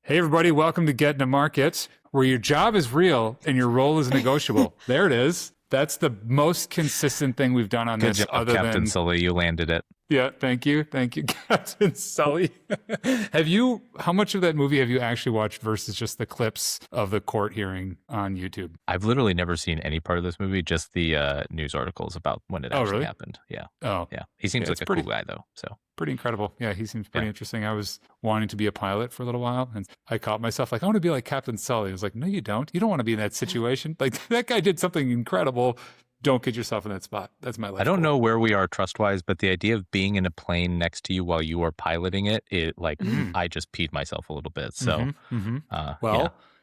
Hey, everybody, welcome to Get in the Market, where your job is real and your role is negotiable. There it is. That's the most consistent thing we've done on Good this. job, Other Captain than Sully. You landed it. Yeah, thank you, Captain Sully. How much of that movie have you actually watched versus just the clips of the court hearing on YouTube? I've literally never seen any part of this movie, just the news articles about when it actually really? happened. Yeah. Oh, Yeah. He seems like a cool guy, though. So pretty incredible. Yeah, he seems pretty interesting. I was wanting to be a pilot for a little while, and I caught myself like, I want to be like Captain Sully. I was like, no, you don't. You don't want to be in that situation. Like, that guy did something incredible. Don't get yourself in that spot. That's my life. I don't know where we are trust-wise, but the idea of being in a plane next to you while you are piloting it, I just peed myself a little bit. So,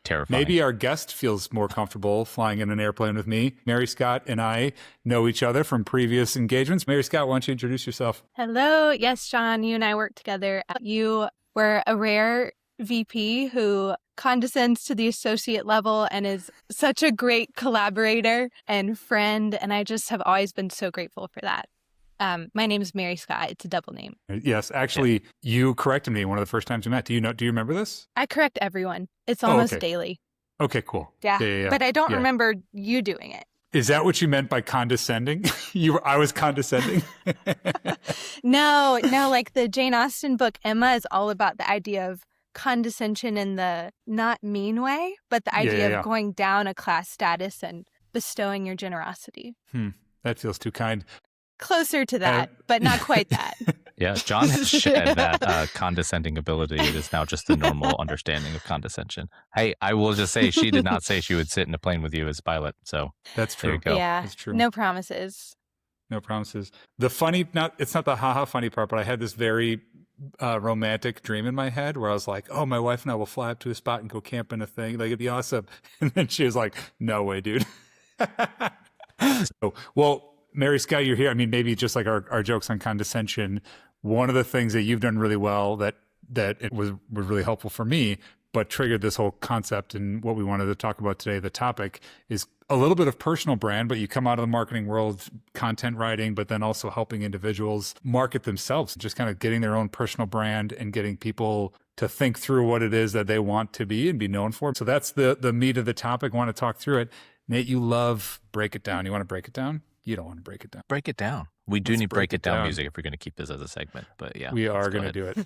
terrifying. Maybe our guest feels more comfortable flying in an airplane with me. Mary-Scott and I know each other from previous engagements. Mary-Scott, why don't you introduce yourself? Hello. Yes, John, you and I work together. You were a rare VP who condescends to the associate level and is such a great collaborator and friend. And I just have always been so grateful for that. My name is Mary-Scott. It's a double name. Yes, actually, you corrected me one of the first times we met. Do you remember this? I correct everyone. It's almost daily. Okay, cool. Yeah. But I don't remember you doing it. Is that what you meant by condescending? I was condescending? No, like the Jane Austen book, Emma, is all about the idea of condescension in the not mean way, but the idea of going down a class status and bestowing your generosity. That feels too kind. Closer to that, but not quite that. Yeah, John has shed that condescending ability. It is now just the normal understanding of condescension. Hey, I will just say she did not say she would sit in a plane with you as pilot. So that's true. There you go. Yeah, that's true. No promises. No promises. The funny, it's not the haha funny part, but I had this very romantic dream in my head where I was like, oh, my wife and I will fly up to a spot and go camp in a thing. Like, it'd be awesome. And then she was like, no way, dude. Mary-Scott, you're here. I mean, maybe just like our jokes on condescension, one of the things that you've done really well that it was really helpful for me, but triggered this whole concept and what we wanted to talk about today, the topic, is a little bit of personal brand, but you come out of the marketing world, content writing, but then also helping individuals market themselves, just kind of getting their own personal brand and getting people to think through what it is that they want to be and be known for. So that's the meat of the topic. I want to talk through it. Nate, you love Break It Down. You want to break it down? You don't want to break it down. Break it down. We do need break it down music if we're going to keep this as a segment. But yeah, we are going to do it.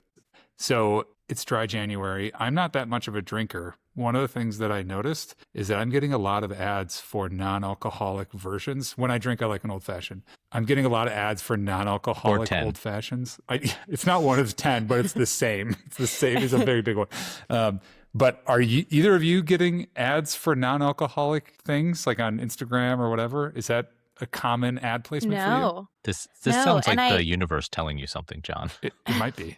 So it's dry January. I'm not that much of a drinker. One of the things that I noticed is that I'm getting a lot of ads for non-alcoholic versions. When I drink, I like an old fashioned. I'm getting a lot of ads for non-alcoholic old fashions. It's not one of 10, but it's the same. It's the same. It's a very big one. But are either of you getting ads for non-alcoholic things like on Instagram or whatever? Is that a common ad placement for you? This sounds like the universe telling you something, John. It might be.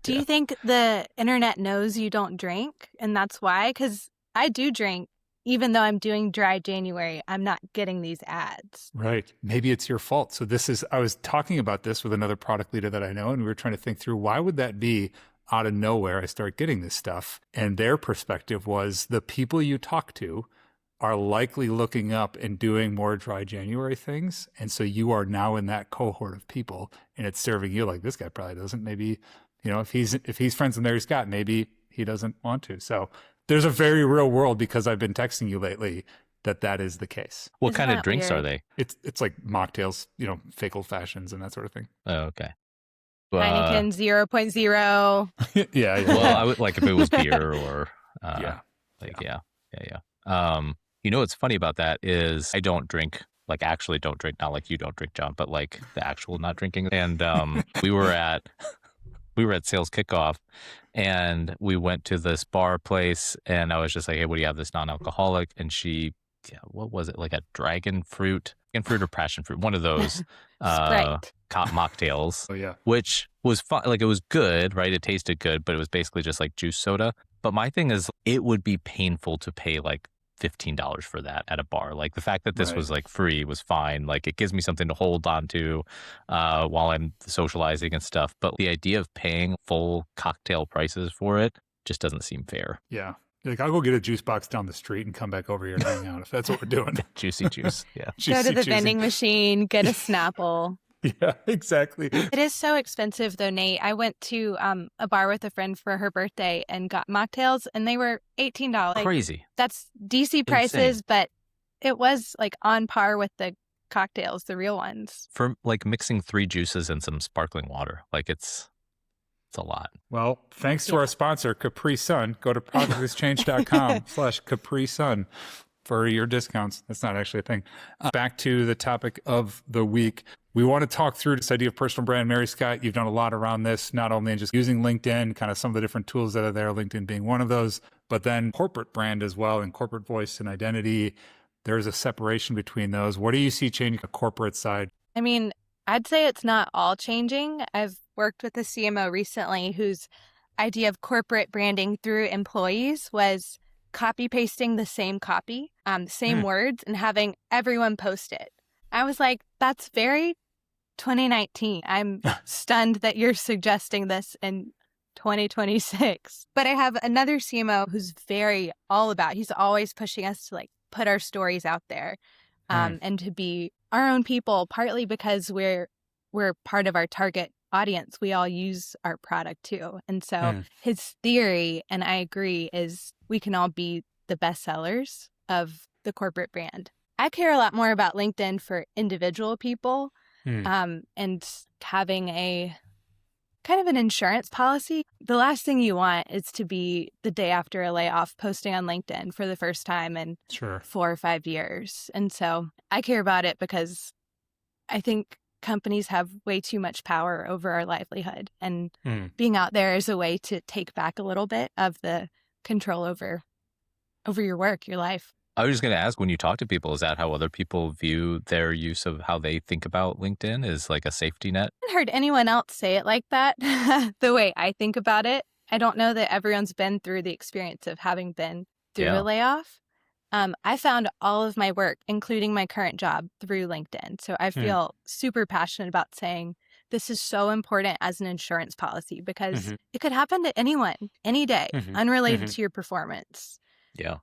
Do you think the internet knows you don't drink and that's why? Because I do drink. Even though I'm doing dry January, I'm not getting these ads. Right. Maybe it's your fault. So I was talking about this with another product leader that I know, and we were trying to think through why would that be. Out of nowhere, I start getting this stuff. And their perspective was the people you talk to are likely looking up and doing more dry January things. And so you are now in that cohort of people and it's serving you like this guy probably doesn't. Maybe, if he's friends with Mary-Scott, maybe he doesn't want to. So there's a very real world because I've been texting you lately that is the case. What kind of drinks are they? It's like mocktails, fake old fashions and that sort of thing. Oh, okay. Heineken 0.0. Yeah. Well, I would like if it was beer or what's funny about that is I don't drink, like actually don't drink, not like you don't drink, John, but like the actual not drinking. And we were at sales kickoff and we went to this bar place and I was just like, hey, what do you have this non-alcoholic? And she, what was it? Like a dragon fruit or passion fruit, one of those mocktails. Oh yeah. Which was fun. Like it was good, right? It tasted good, but it was basically just like juice soda. But my thing is it would be painful to pay like $15 for that at a bar. Like the fact that this was like free was fine. Like it gives me something to hold on to while I'm socializing and stuff. But the idea of paying full cocktail prices for it just doesn't seem fair. Yeah. Like, I'll go get a juice box down the street and come back over here and hang out if that's what we're doing. Juicy juice. Yeah. Go to the vending machine, get a Snapple. Yeah, exactly. It is so expensive though, Nate. I went to a bar with a friend for her birthday and got mocktails and they were $18. Like, Crazy. that's DC prices, but it was like on par with the cocktails, the real ones. For like mixing 3 juices and some sparkling water. Like it's a lot. Well, thanks to our sponsor, Capri Sun. Go to projectexchange.com/Capri Sun for your discounts. That's not actually a thing. Back to the topic of the week. We want to talk through this idea of personal brand. Mary-Scott, you've done a lot around this, not only in just using LinkedIn, kind of some of the different tools that are there, LinkedIn being one of those, but then corporate brand as well, and corporate voice and identity. There's a separation between those. What do you see changing the corporate side? I mean, I'd say it's not all changing. I've worked with a CMO recently whose idea of corporate branding through employees was copy pasting the same copy, same words, and having everyone post it. I was like, that's very 2019. I'm stunned that you're suggesting this in 2026. But I have another CMO who's very all about, he's always pushing us to like put our stories out there and to be our own people, partly because we're part of our target audience. We all use our product too. And so his theory, and I agree, is we can all be the best sellers of the corporate brand. I care a lot more about LinkedIn for individual people and having a kind of an insurance policy. The last thing you want is to be the day after a layoff posting on LinkedIn for the first time in 4 or 5 years. And so I care about it because I think companies have way too much power over our livelihood, and being out there is a way to take back a little bit of the control over your work, your life. I was just going to ask, when you talk to people, is that how other people view their use of how they think about LinkedIn is like a safety net? I haven't heard anyone else say it like that, the way I think about it. I don't know that everyone's been through the experience of having been through a layoff. I found all of my work, including my current job, through LinkedIn. So I feel super passionate about saying this is so important as an insurance policy because it could happen to anyone, any day, unrelated to your performance. Yeah.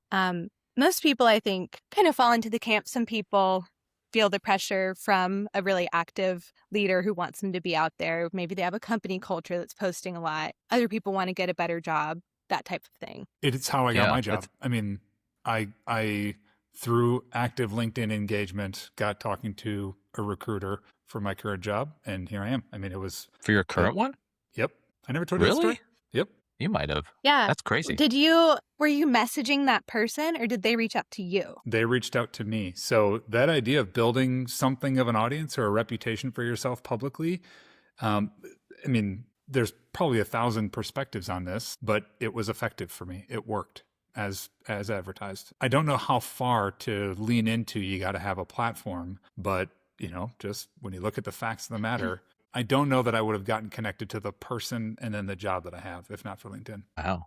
Most people, I think, kind of fall into the camp. Some people feel the pressure from a really active leader who wants them to be out there. Maybe they have a company culture that's posting a lot. Other people want to get a better job, that type of thing. It's how I got my job. I mean, I through active LinkedIn engagement got talking to a recruiter for my current job, and here I am. I mean, it was for your current one. Yep, I never told you that story. Yep, you might have. Yeah, that's crazy. Were you messaging that person, or did they reach out to you? They reached out to me. So that idea of building something of an audience or a reputation for yourself publicly, I mean, there's probably 1,000 perspectives on this, but it was effective for me. It worked as advertised. I don't know how far to lean into. You got to have a platform, but just when you look at the facts of the matter, I don't know that I would have gotten connected to the person and then the job that I have if not for LinkedIn. Wow.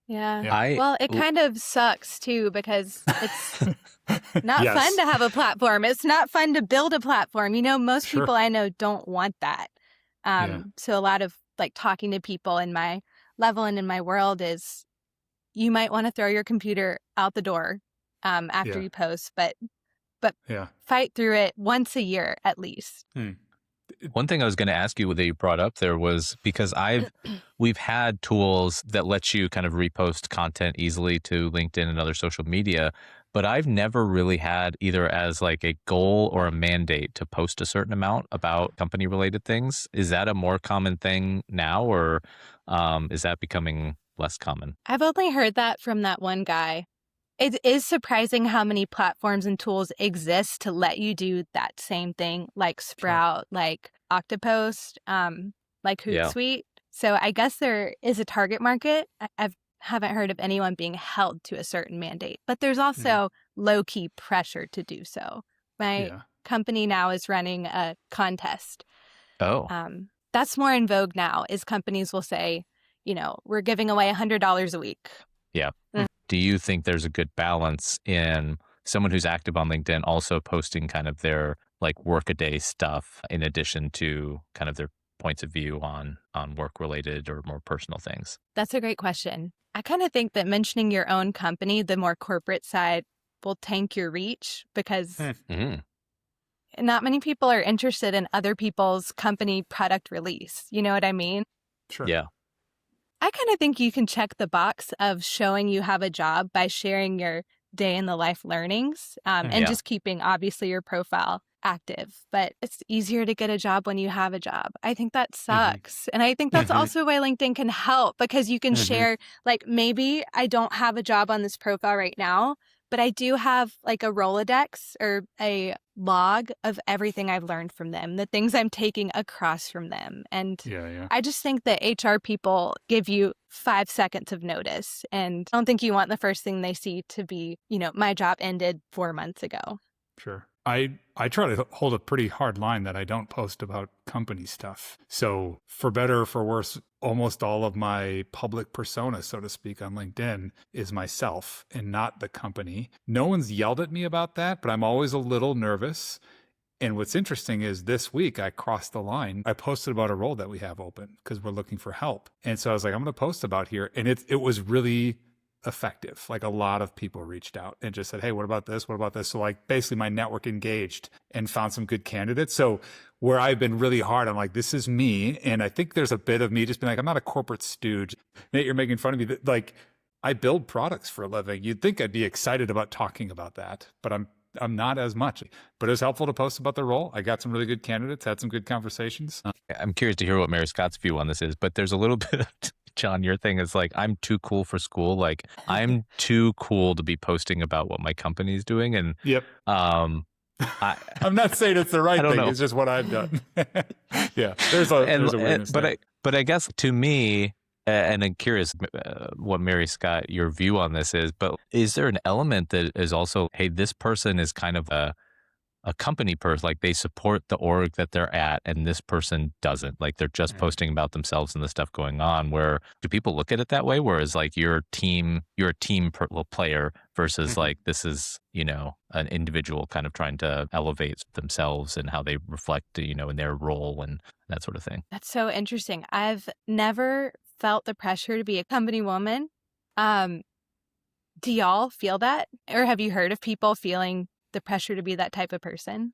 Yeah. Well, it kind of sucks too because it's not fun to have a platform. It's not fun to build a platform. Most people I know don't want that. So a lot of like talking to people in my level and in my world is you might want to throw your computer out the door after you post, but fight through it once a year at least. One thing I was going to ask you that you brought up there was because we've had tools that let you kind of repost content easily to LinkedIn and other social media, but I've never really had either as like a goal or a mandate to post a certain amount about company related things. Is that a more common thing now, or is that becoming less common? I've only heard that from that one guy. It is surprising how many platforms and tools exist to let you do that same thing, like Sprout, like Octopost, like Hootsuite. So I guess there is a target market. I haven't heard of anyone being held to a certain mandate, but there's also low-key pressure to do so. My company now is running a contest. That's more in vogue now, is companies will say, we're giving away $100 a week. Yeah. Do you think there's a good balance in someone who's active on LinkedIn also posting kind of their like workaday stuff in addition to kind of their points of view on work related or more personal things? That's a great question. I kind of think that mentioning your own company, the more corporate side, will tank your reach because not many people are interested in other people's company product release. You know what I mean? Sure. Yeah. I kind of think you can check the box of showing you have a job by sharing your day in the life learnings and Yeah. just keeping, obviously, your profile active. But it's easier to get a job when you have a job. I think that sucks. And I think that's also why LinkedIn can help, because you can share, like, maybe I don't have a job on this profile right now, but I do have like a Rolodex or a log of everything I've learned from them, the things I'm taking across from them. And Yeah. I just think that HR people give you 5 seconds of notice. And I don't think you want the first thing they see to be, my job ended 4 months ago. Sure. I try to hold a pretty hard line that I don't post about company stuff. So for better or for worse, almost all of my public persona, so to speak, on LinkedIn is myself and not the company. No one's yelled at me about that, but I'm always a little nervous. And what's interesting is this week I crossed the line. I posted about a role that we have open because we're looking for help. And so I was like, I'm going to post about here. And it was really effective. Like a lot of people reached out and just said, hey, what about this? What about this? So like basically my network engaged and found some good candidates. So where I've been really hard, I'm like, this is me. And I think there's a bit of me just being like, I'm not a corporate stooge. Nate, you're making fun of me. Like I build products for a living. You'd think I'd be excited about talking about that, but I'm not as much. But it was helpful to post about the role. I got some really good candidates, had some good conversations. I'm curious to hear what Mary-Scott's view on this is, but there's a little bit of, John, your thing is like, I'm too cool for school. Like I'm too cool to be posting about what my company's doing. And Yep. I'm not saying it's the right thing. know. It's just what I've done. Yeah. There's a weirdness there. But I guess to me, and I'm curious what Mary-Scott, your view on this is, but is there an element that is also, hey, this person is kind of a company person, like they support the org that they're at, and this person doesn't, like they're just posting about themselves and the stuff going on. Where do people look at it that way? Whereas like you're a team player versus like this is, an individual kind of trying to elevate themselves and how they reflect, in their role and that sort of thing. That's so interesting. I've never felt the pressure to be a company woman. Do y'all feel that? Or have you heard of people feeling the pressure to be that type of person?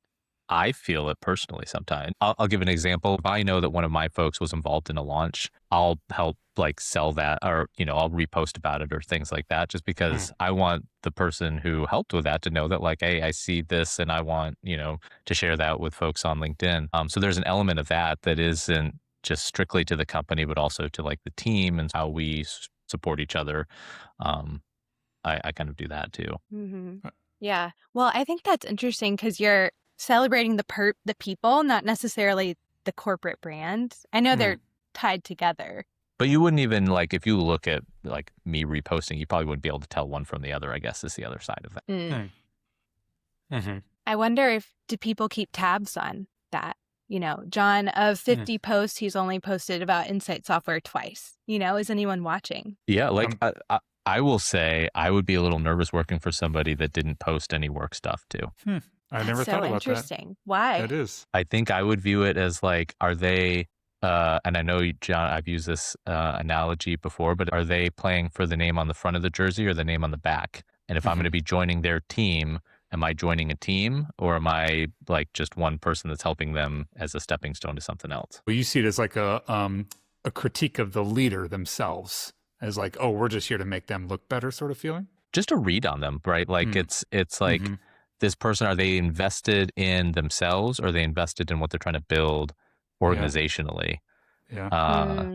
I feel it personally sometimes. I'll give an example. If I know that one of my folks was involved in a launch, I'll help like sell that, or, I'll repost about it or things like that, just because I want the person who helped with that to know that like, hey, I see this and I want, to share that with folks on LinkedIn. So there's an element of that isn't just strictly to the company, but also to like the team and how we support each other. I kind of do that too. Mm-hmm. Yeah. Well, I think that's interesting because you're celebrating the people, not necessarily the corporate brand. I know they're tied together. But you wouldn't even like, if you look at like me reposting, you probably wouldn't be able to tell one from the other, I guess, is the other side of that. I wonder do people keep tabs on that? John, of 50 posts, he's only posted about Insight Software twice. Is anyone watching? Yeah. Like I will say I would be a little nervous working for somebody that didn't post any work stuff too. I never thought about that. So interesting. Why? It is. I think I would view it as like, are they, and I know, John, I've used this analogy before, but are they playing for the name on the front of the jersey or the name on the back? And if I'm going to be joining their team, am I joining a team or am I like just one person that's helping them as a stepping stone to something else? Well, you see it as like a critique of the leader themselves, as like, oh, we're just here to make them look better sort of feeling? Just a read on them, right? Like it's like this person, are they invested in themselves or are they invested in what they're trying to build organizationally? Yeah.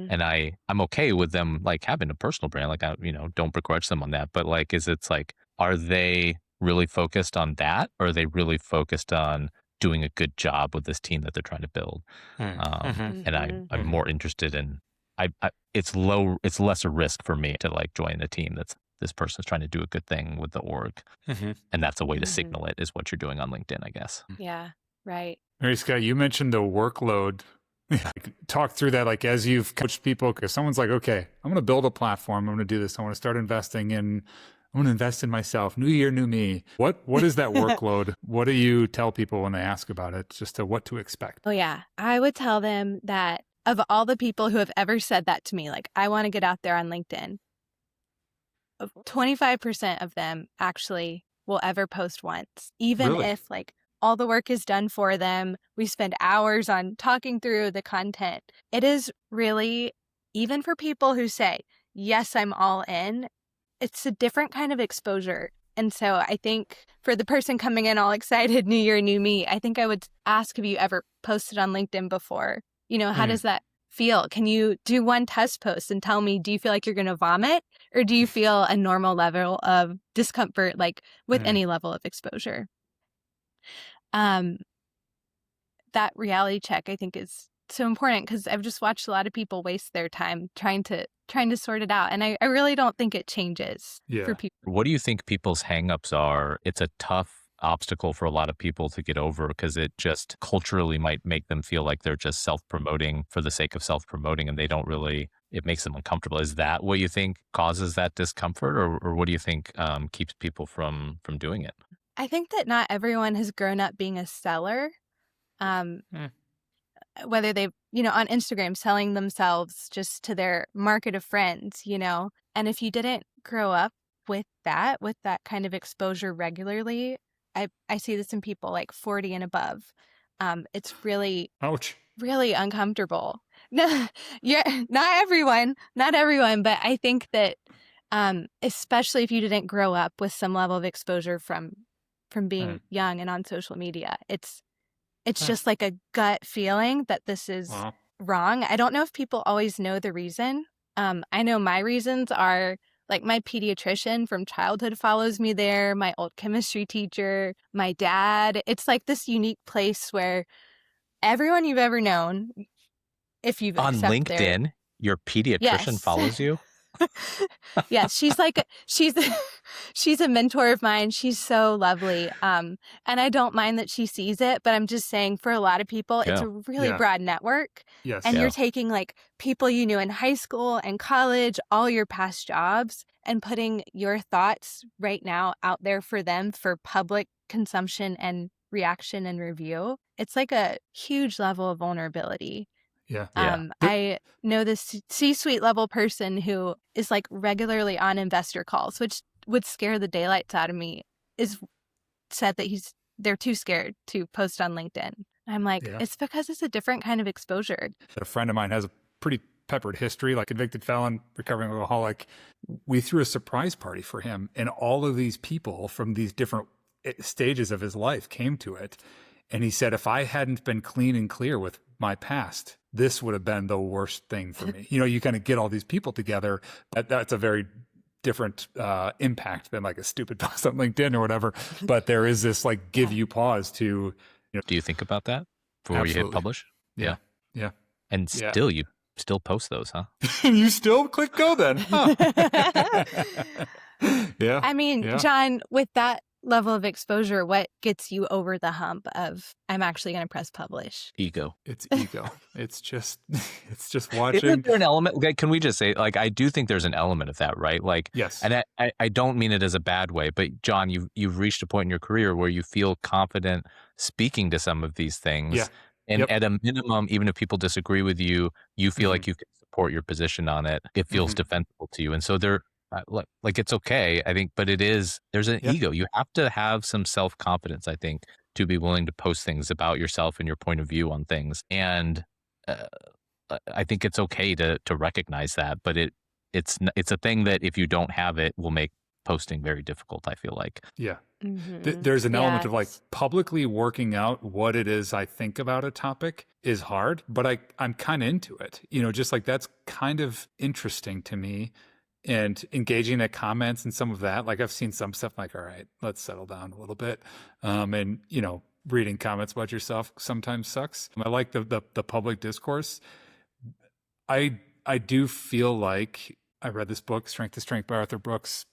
And I'm okay with them like having a personal brand, like I, don't begrudge them on that. But like, it's like, are they really focused on that or are they really focused on doing a good job with this team that they're trying to build? And I'm more interested in, it's less a risk for me to like join a team that's this person's trying to do a good thing with the org. And that's a way to signal it is what you're doing on LinkedIn, I guess. Yeah, right. Mary-Scott, you mentioned the workload. Talk through that, like as you've coached people, because someone's like, okay, I'm going to build a platform. I'm going to do this. I want to start investing in, I'm going to invest in myself. New year, new me. What is that workload? What do you tell people when they ask about it, just to what to expect? Oh, yeah. I would tell them that of all the people who have ever said that to me, like, I want to get out there on LinkedIn, 25% of them actually will ever post once, even Really? if like all the work is done for them. We spend hours on talking through the content. It is really, even for people who say, yes, I'm all in, it's a different kind of exposure. And so I think for the person coming in all excited, new year, new me, I think I would ask, have you ever posted on LinkedIn before? How does that feel? Can you do one test post and tell me, do you feel like you're going to vomit, or do you feel a normal level of discomfort, like with any level of exposure? That reality check, I think, is so important, because I've just watched a lot of people waste their time trying to sort it out. And I really don't think it changes for people. What do you think people's hangups are? It's a tough obstacle for a lot of people to get over, because it just culturally might make them feel like they're just self-promoting for the sake of self-promoting, and they don't really, it makes them uncomfortable. Is that what you think causes that discomfort, or what do you think keeps people from doing it? I think that not everyone has grown up being a seller. Whether they've, on Instagram selling themselves just to their market of friends, and if you didn't grow up with that kind of exposure regularly, I see this in people like 40 and above. It's really, ouch, really uncomfortable. No, yeah, not everyone, but I think that, especially if you didn't grow up with some level of exposure from being young and on social media, it's just like a gut feeling that this is wrong. I don't know if people always know the reason. I know my reasons are, like, my pediatrician from childhood follows me there, my old chemistry teacher, my dad. It's like this unique place where everyone you've ever known, if you've on LinkedIn, your pediatrician follows you? Yes, she's a mentor of mine. She's so lovely. And I don't mind that she sees it, but I'm just saying, for a lot of people, it's a really broad network. Yes. And you're taking like people you knew in high school and college, all your past jobs, and putting your thoughts right now out there for them for public consumption and reaction and review. It's like a huge level of vulnerability. Yeah. I know this C-suite level person who is like regularly on investor calls, which would scare the daylights out of me, said that they're too scared to post on LinkedIn. I'm like, it's because it's a different kind of exposure. A friend of mine has a pretty peppered history, like convicted felon, recovering alcoholic. We threw a surprise party for him, and all of these people from these different stages of his life came to it. And he said, if I hadn't been clean and clear with my past, this would have been the worst thing for me. You kind of get all these people together, but that's a very different impact than like a stupid post on LinkedIn or whatever. But there is this like give you pause to. Do you think about that before you hit publish? Yeah. And still, you still post those, huh? You still click go then? Huh? Yeah. I mean, John, with that level of exposure, what gets you over the hump of, I'm actually going to press publish? Ego. It's ego. It's just watching. Isn't there an element? Like, can we just say, like, I do think there's an element of that, right? Like, yes. And I don't mean it as a bad way, but John, you've reached a point in your career where you feel confident speaking to some of these things. Yeah. And at a minimum, even if people disagree with you, you feel like you can support your position on it. It feels defensible to you. And so like it's okay, I think, but there's an ego. You have to have some self-confidence, I think, to be willing to post things about yourself and your point of view on things. And I think it's okay to recognize that, but it's a thing that if you don't have it will make posting very difficult, I feel like. Yeah. There's an element of like publicly working out what it is I think about a topic is hard, but I'm kind of into it. Just like that's kind of interesting to me. And engaging the comments and some of that, like I've seen some stuff like, all right, let's settle down a little bit. And, reading comments about yourself sometimes sucks. I like the public discourse. I do feel like I read this book, Strength to Strength by Arthur Brooks,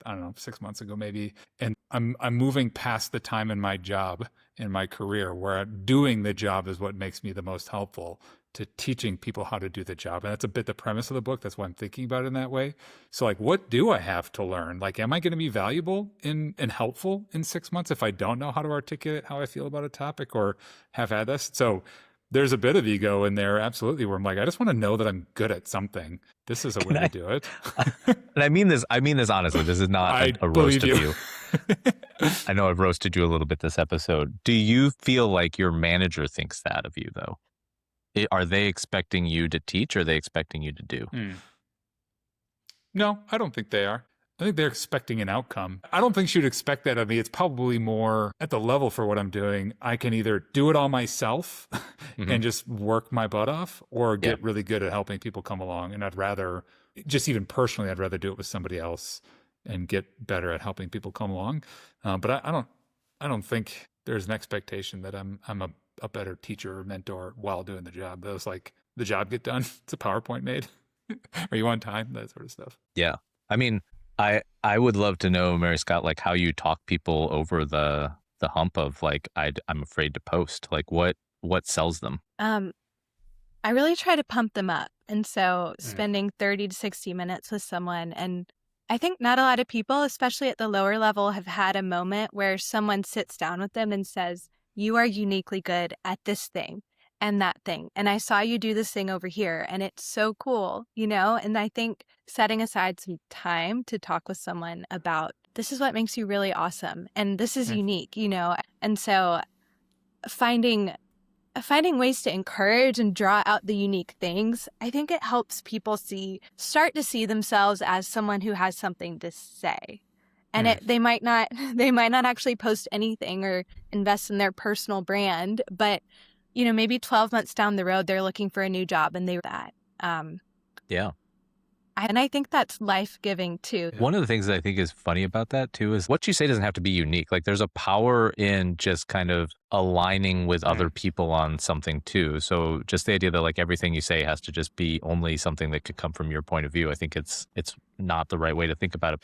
I don't know, 6 months ago maybe. And I'm moving past the time in my job, in my career, where doing the job is what makes me the most helpful to teaching people how to do the job. And that's a bit the premise of the book. That's why I'm thinking about it in that way. So like, what do I have to learn? Like, am I going to be valuable and helpful in 6 months if I don't know how to articulate how I feel about a topic or have had this? So there's a bit of ego in there, absolutely, where I'm like, I just want to know that I'm good at something. This is a way to do it. And I mean this honestly. This is not a roast of you. I know I've roasted you a little bit this episode. Do you feel like your manager thinks that of you, though? Are they expecting you to teach, or are they expecting you to do? No, I don't think they are. I think they're expecting an outcome. I don't think she'd expect that of me. It's probably more at the level for what I'm doing. I can either do it all myself and just work my butt off, or get really good at helping people come along. And I'd rather, just even personally, I'd rather do it with somebody else and get better at helping people come along. But I don't think there's an expectation that I'm a better teacher or mentor while doing the job. That was like, the job get done. It's a PowerPoint made. Are you on time? That sort of stuff. Yeah. I mean, I would love to know, Mary-Scott, like how you talk people over the hump of like, I'm afraid to post. Like what sells them? I really try to pump them up. And so spending 30 to 60 minutes with someone, and I think not a lot of people, especially at the lower level, have had a moment where someone sits down with them and says, you are uniquely good at this thing and that thing. And I saw you do this thing over here, and it's so cool, And I think setting aside some time to talk with someone about, this is what makes you really awesome, and this is unique, And so finding ways to encourage and draw out the unique things, I think it helps people start to see themselves as someone who has something to say. And they might not actually post anything or invest in their personal brand, but maybe 12 months down the road, they're looking for a new job, and they that. Yeah. And I think that's life-giving too. One of the things that I think is funny about that too is what you say doesn't have to be unique. Like there's a power in just kind of aligning with other people on something too. So just the idea that like everything you say has to just be only something that could come from your point of view, I think it's not the right way to think about it.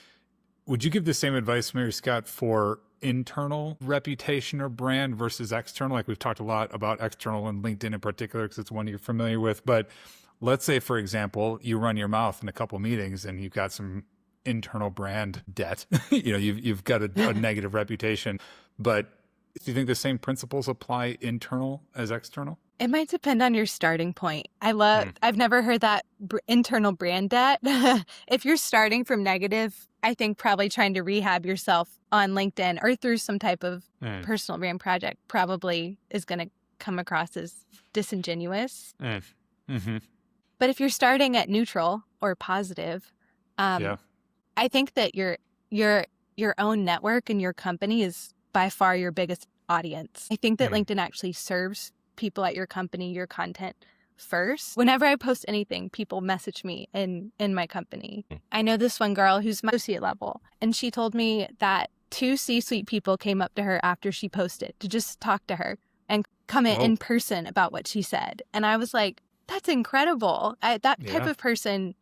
Would you give the same advice, Mary-Scott, for internal reputation or brand versus external? Like we've talked a lot about external and LinkedIn in particular, because it's one you're familiar with. But let's say, for example, you run your mouth in a couple meetings and you've got some internal brand debt. You've got a negative reputation. But do you think the same principles apply internal as external? It might depend on your starting point. I've never heard that internal brand debt. If you're starting from negative, I think probably trying to rehab yourself on LinkedIn or through some type of personal brand project probably is going to come across as disingenuous. But if you're starting at neutral or positive, I think that your own network and your company is by far your biggest audience. I think that LinkedIn actually serves people at your company, your content first. Whenever I post anything, people message me in my company. I know this one girl who's my associate level, and she told me that 2 C-suite people came up to her after she posted to just talk to her and comment in person about what she said. And I was like, that's incredible. That type of person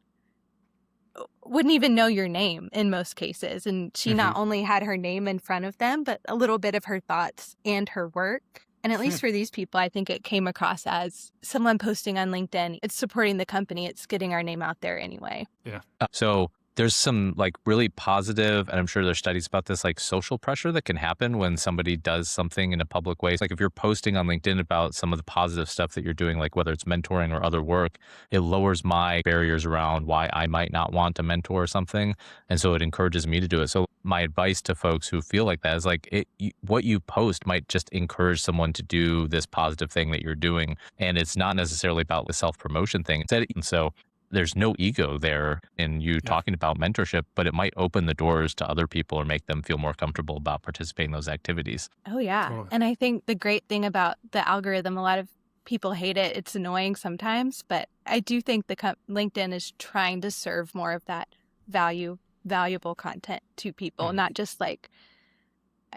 wouldn't even know your name in most cases. And she not only had her name in front of them, but a little bit of her thoughts and her work. And at least for these people, I think it came across as someone posting on LinkedIn. It's supporting the company. It's getting our name out there anyway. Yeah. So there's some like really positive, and I'm sure there's studies about this, like social pressure that can happen when somebody does something in a public way. It's like if you're posting on LinkedIn about some of the positive stuff that you're doing, like whether it's mentoring or other work, it lowers my barriers around why I might not want to mentor something. And so it encourages me to do it. So my advice to folks who feel like that is like what you post might just encourage someone to do this positive thing that you're doing. And it's not necessarily about the self-promotion thing. And so there's no ego there in you talking about mentorship, but it might open the doors to other people or make them feel more comfortable about participating in those activities. Oh, yeah. Totally. And I think the great thing about the algorithm, a lot of people hate it. It's annoying sometimes, but I do think LinkedIn is trying to serve more of that valuable content to people, not just like,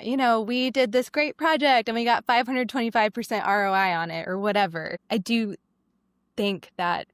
we did this great project and we got 525% ROI on it or whatever. I do think that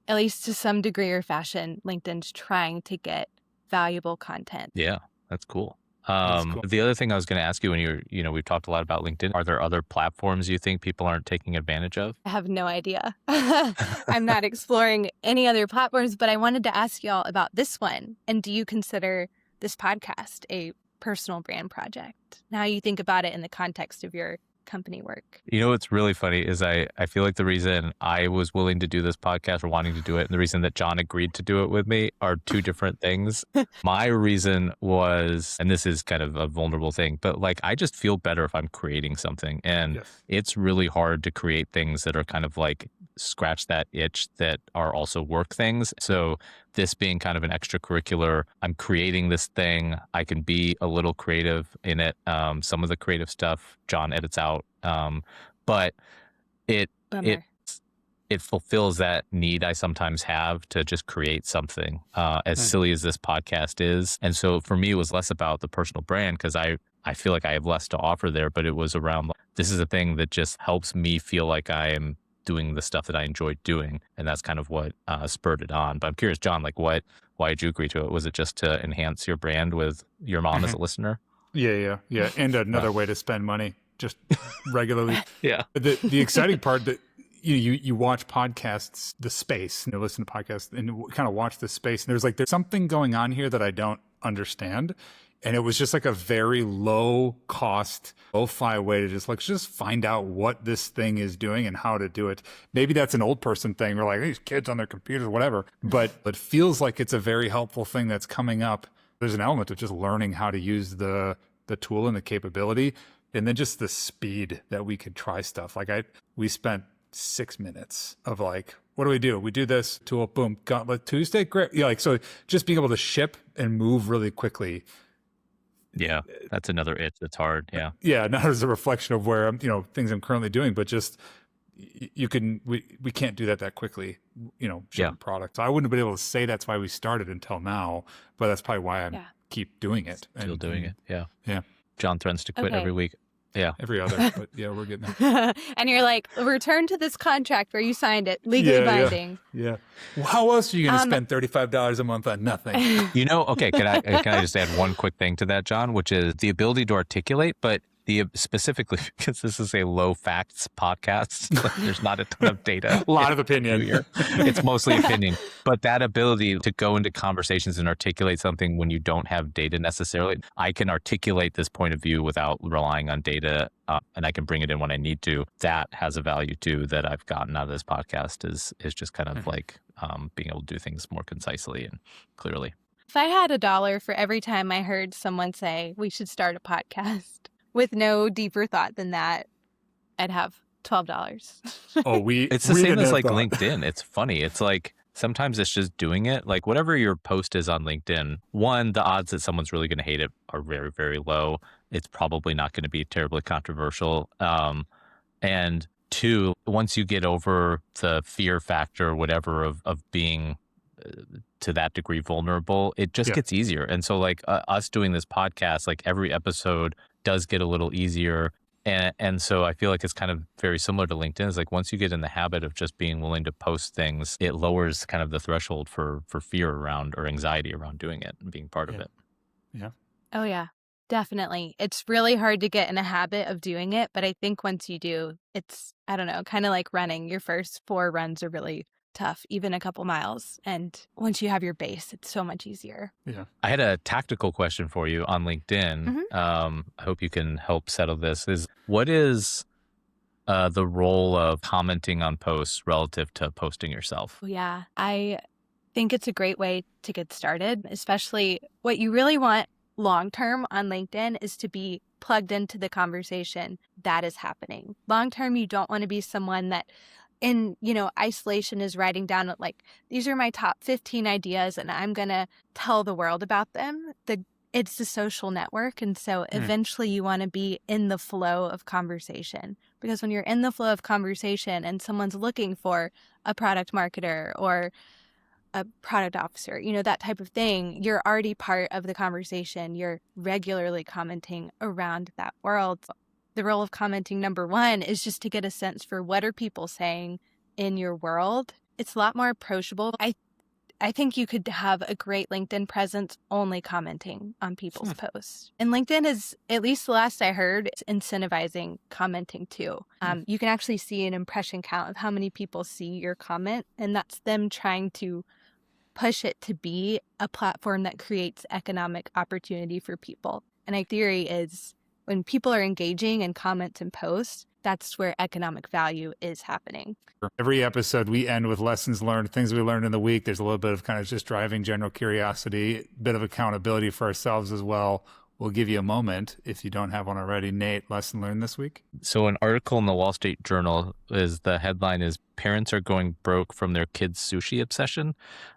at least to some degree or fashion, LinkedIn's trying to get valuable content. Yeah, that's cool. The other thing I was going to ask you when we've talked a lot about LinkedIn, are there other platforms you think people aren't taking advantage of? I have no idea. I'm not exploring any other platforms, but I wanted to ask y'all about this one. And do you consider this podcast a personal brand project? Now you think about it in the context of your company work? You know what's really funny is I feel like the reason I was willing to do this podcast or wanting to do it and the reason that John agreed to do it with me are two different things. My reason was, and this is kind of a vulnerable thing, but like I just feel better if I'm creating something. And Yes. it's really hard to create things that are kind of like scratch that itch that are also work things. So this being kind of an extracurricular, I'm creating this thing. I can be a little creative in it. Some of the creative stuff John edits out. But it Bummer. it fulfills that need I sometimes have to just create something, as silly as this podcast is. And so for me, it was less about the personal brand because I feel like I have less to offer there, but it was around like, this is a thing that just helps me feel like I am doing the stuff that I enjoy doing. And that's kind of what spurred it on. But I'm curious, John, like why did you agree to it? Was it just to enhance your brand with your mom as a listener? Yeah. And another way to spend money just regularly. Yeah. The exciting part that you watch podcasts, the space, and you listen to podcasts and kind of watch the space. And there's something going on here that I don't understand. And it was just like a very low cost, lo-fi way to let's just find out what this thing is doing and how to do it. Maybe that's an old person thing. We're like, these kids on their computers, whatever. But it feels like it's a very helpful thing that's coming up. There's an element of just learning how to use the tool and the capability. And then just the speed that we could try stuff. We spent 6 minutes of like, what do? We do this tool, boom, Gauntlet Tuesday, great. Yeah, so just being able to ship and move really quickly. Yeah, that's another itch that's hard. Yeah. Yeah, not as a reflection of where things I'm currently doing, but just we can't do that quickly, shipping products. I wouldn't have been able to say that's why we started until now, but that's probably why I keep doing it. Still doing it. Yeah. Yeah. John threatens to quit every week. Yeah. Every other, but yeah, we're getting there. And you're like, return to this contract where you signed it, legally binding. Yeah. Well, how else are you going to spend $35 a month on nothing? Okay, can I just add one quick thing to that, John, which is the ability to articulate, but specifically because this is a low facts podcast, like there's not a ton of data. A lot of opinion here. It's mostly opinion, but that ability to go into conversations and articulate something when you don't have data necessarily, I can articulate this point of view without relying on data, and I can bring it in when I need to. That has a value too that I've gotten out of this podcast is just kind of like being able to do things more concisely and clearly. If I had $1 for every time I heard someone say we should start a podcast with no deeper thought than that, I'd have $12. It's the same as like LinkedIn. It's funny. It's like sometimes it's just doing it. Like whatever your post is on LinkedIn, one, the odds that someone's really going to hate it are very, very low. It's probably not going to be terribly controversial. And two, once you get over the fear factor, whatever, of being to that degree vulnerable, it just gets easier. And so like us doing this podcast, like every episode does get a little easier. And so I feel like it's kind of very similar to LinkedIn. It's like once you get in the habit of just being willing to post things, it lowers kind of the threshold for fear around or anxiety around doing it and being part of it. Yeah. Oh, yeah, definitely. It's really hard to get in a habit of doing it. But I think once you do, it's, I don't know, kind of like running. Your first 4 runs are really tough, even a couple miles. And once you have your base, it's so much easier. Yeah. I had a tactical question for you on LinkedIn. I hope you can help settle this. What is the role of commenting on posts relative to posting yourself? Yeah, I think it's a great way to get started, especially what you really want long-term on LinkedIn is to be plugged into the conversation that is happening. Long-term, you don't want to be someone that in, isolation is writing down like, these are my top 15 ideas and I'm going to tell the world about them. It's the social network. And so eventually you want to be in the flow of conversation, because when you're in the flow of conversation and someone's looking for a product marketer or a product officer, that type of thing, you're already part of the conversation. You're regularly commenting around that world. The role of commenting, number one, is just to get a sense for what are people saying in your world. It's a lot more approachable. I think you could have a great LinkedIn presence only commenting on people's posts. And LinkedIn is, at least the last I heard, it's incentivizing commenting too. You can actually see an impression count of how many people see your comment, and that's them trying to push it to be a platform that creates economic opportunity for people. And my theory is, when people are engaging in comments and posts, that's where economic value is happening. Every episode we end with lessons learned, things we learned in the week. There's a little bit of kind of just driving general curiosity, bit of accountability for ourselves as well. We'll give you a moment if you don't have one already. Nate, lesson learned this week? So an article in the Wall Street Journal the headline is "Parents are going broke from their kids' sushi obsession,"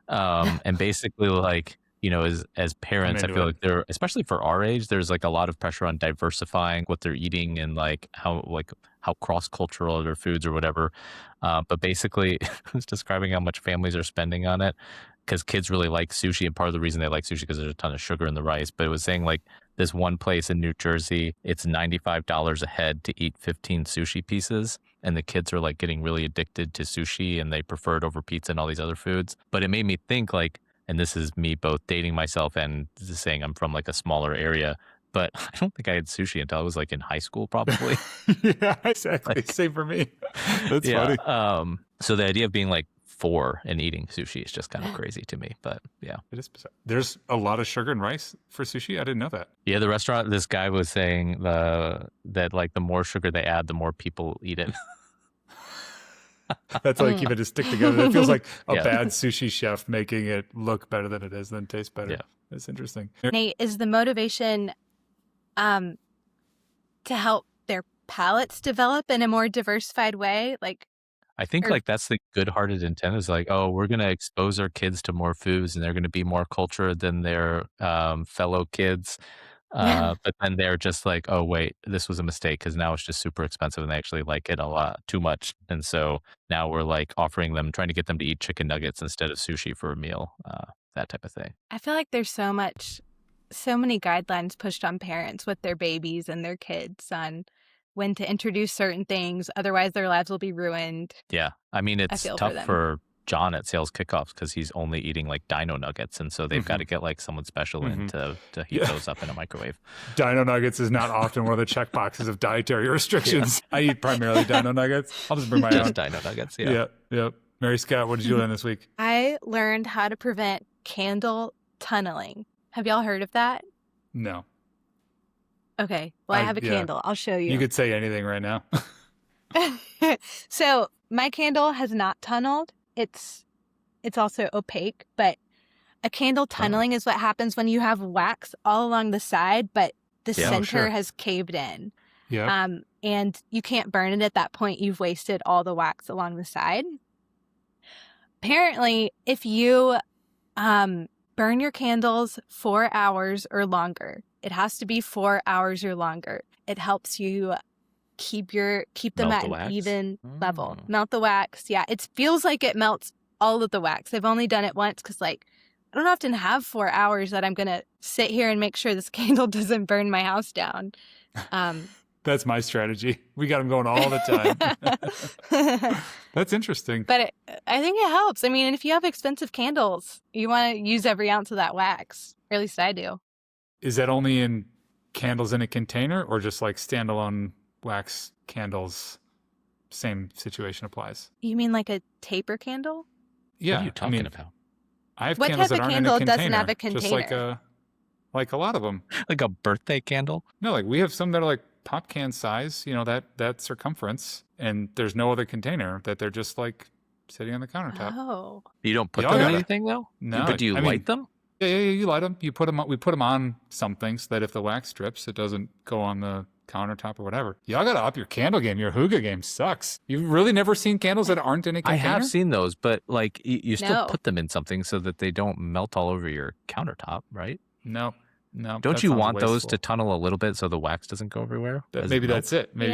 and basically like, you know, as parents, I feel like they're, especially for our age, there's like a lot of pressure on diversifying what they're eating and like how cross-cultural are their foods or whatever. But basically, it's describing how much families are spending on it because kids really like sushi, and part of the reason they like sushi because there's a ton of sugar in the rice. But it was saying like this one place in New Jersey, it's $95 a head to eat 15 sushi pieces. And the kids are like getting really addicted to sushi and they prefer it over pizza and all these other foods. But it made me think like, and this is me both dating myself and saying I'm from like a smaller area, but I don't think I had sushi until I was like in high school, probably. Yeah, exactly. Like, same for me. That's funny. So the idea of being like 4 and eating sushi is just kind of crazy to me, but yeah. It is bizarre. There's a lot of sugar and rice for sushi. I didn't know that. Yeah, the restaurant, this guy was saying that like the more sugar they add, the more people eat it. That's how they keep it to stick together. It feels like a bad sushi chef making it look better than it is, then taste better. Yeah. That's interesting. Nate, is the motivation to help their palates develop in a more diversified way? Like, I think like that's the good-hearted intent is like, oh, we're going to expose our kids to more foods and they're going to be more cultured than their fellow kids. But then they're just like, oh, wait, this was a mistake because now it's just super expensive and they actually like it a lot too much. And so now we're like offering them, trying to get them to eat chicken nuggets instead of sushi for a meal, that type of thing. I feel like there's so many guidelines pushed on parents with their babies and their kids on when to introduce certain things. Otherwise, their lives will be ruined. Yeah. I mean, it's tough for John at sales kickoffs because he's only eating like dino nuggets. And so they've got to get like someone special in to heat those up in a microwave. Dino nuggets is not often one of the check boxes of dietary restrictions. I eat primarily dino nuggets. I'll just bring my own. Dino nuggets, yeah. Yep. Mary-Scott, what did you learn this week? I learned how to prevent candle tunneling. Have y'all heard of that? No. Okay. Well, I have a candle. I'll show you. You could say anything right now. So my candle has not tunneled. It's also opaque, but a candle tunneling is what happens when you have wax all along the side, but the center has caved in. Yeah. And you can't burn it at that point. You've wasted all the wax along the side. Apparently, if you burn your candles 4 hours or longer, it has to be 4 hours or longer. It helps you keep them at an even level. Melt the wax. Yeah, it feels like it melts all of the wax. I've only done it once because like I don't often have 4 hours that I'm gonna sit here and make sure this candle doesn't burn my house down. That's my strategy. We got them going all the time. That's interesting. But I think it helps. I mean, if you have expensive candles, you want to use every ounce of that wax. Or at least I do. Is that only in candles in a container or just like standalone wax candles? Same situation applies. You mean like a taper candle? Yeah. What are you talking about? I have what candles type that of aren't in a candle container. doesn't have a container? Just like a lot of them. Like a birthday candle? No, like we have some that are like pop can size, you know, that circumference, and there's no other container, that they're just like sitting on the countertop. Oh. You don't put them in anything though? No. But do you light them? Yeah, you light them. You put them. We put them on something so that if the wax drips, it doesn't go on the countertop or whatever. Y'all got to up your candle game. Your hookah game sucks. You've really never seen candles that aren't in a container? I have seen those, but like you still put them in something so that they don't melt all over your countertop, right? No. Don't you want those to tunnel a little bit so the wax doesn't go everywhere? Maybe that's it. Maybe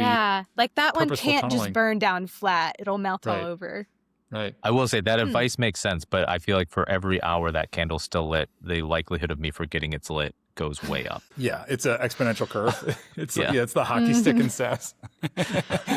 like that one can't tunneling. just burn down flat. It'll melt all over. Right. I will say that advice makes sense, but I feel like for every hour that candle's still lit, the likelihood of me forgetting it's lit goes way up. Yeah, it's an exponential curve. It's it's the hockey stick in SAS.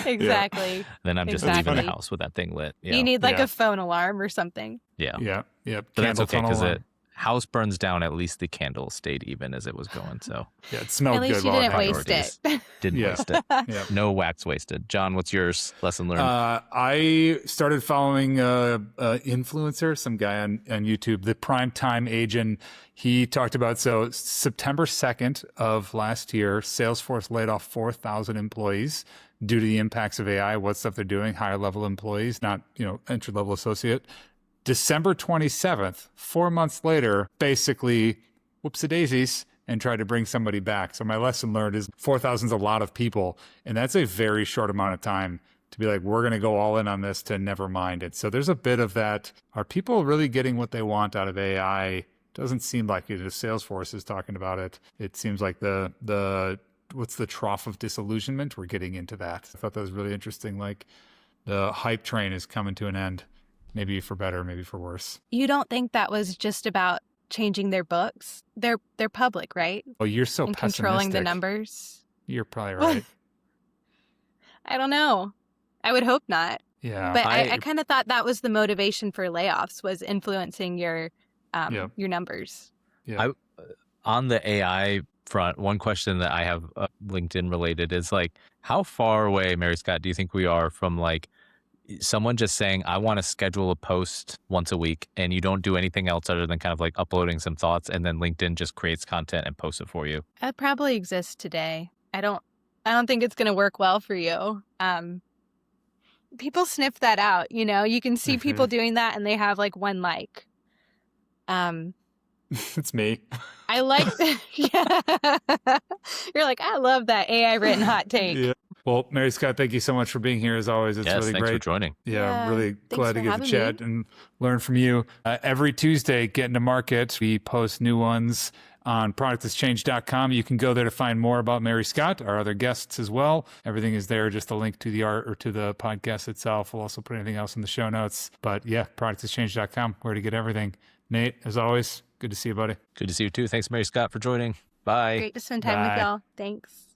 Exactly. Then I'm just leaving the house with that thing lit. You need like a phone alarm or something. Yeah. Yeah. But that's okay because house burns down, at least the candle stayed even as it was going. So Yeah, it smelled At least good you while didn't it waste happened. it. didn't Yeah. waste it. Yeah. No wax wasted. John, what's yours? Lesson learned. I started following a influencer, some guy on YouTube, the Primetime Agent. He talked about, so September 2nd of last year, Salesforce laid off 4,000 employees due to the impacts of AI, what stuff they're doing, higher level employees, not, entry level associate. December 27th, 4 months later, basically, whoops-a-daisies, and tried to bring somebody back. So my lesson learned is 4,000 is a lot of people, and that's a very short amount of time to be like, we're going to go all in on this to never mind it. So there's a bit of that. Are people really getting what they want out of AI? Doesn't seem like it. If Salesforce is talking about it, it seems like the what's the trough of disillusionment? We're getting into that. I thought that was really interesting. Like the hype train is coming to an end. Maybe for better, maybe for worse. You don't think that was just about changing their books? They're public, right? Oh, you're so And pessimistic. controlling the numbers. You're probably right. I don't know. I would hope not. Yeah. But I kind of thought that was the motivation for layoffs, was influencing your numbers. Yeah. On the AI front, one question that I have LinkedIn related is like, how far away, Mary-Scott, do you think we are from like someone just saying, I want to schedule a post once a week, and you don't do anything else other than kind of like uploading some thoughts, and then LinkedIn just creates content and posts it for you? That probably exists today. I don't think it's going to work well for you. People sniff that out, you can see people doing that and they have like one like. It's me. I like yeah. You're like, I love that AI written hot take. Yeah. Well, Mary-Scott, thank you so much for being here as always. It's really Thanks great. for joining. Yeah, really thanks glad for to get to having chat me. and learn from you. Every Tuesday, get into market. We post new ones on producthaschanged.com. You can go there to find more about Mary-Scott, our other guests as well. Everything is there, just a link to the art or to the podcast itself. We'll also put anything else in the show notes. But yeah, producthaschanged.com, where to get everything. Nate, as always, good to see you, buddy. Good to see you too. Thanks, Mary-Scott, for joining. Bye. Great to spend time Bye. with y'all. Thanks.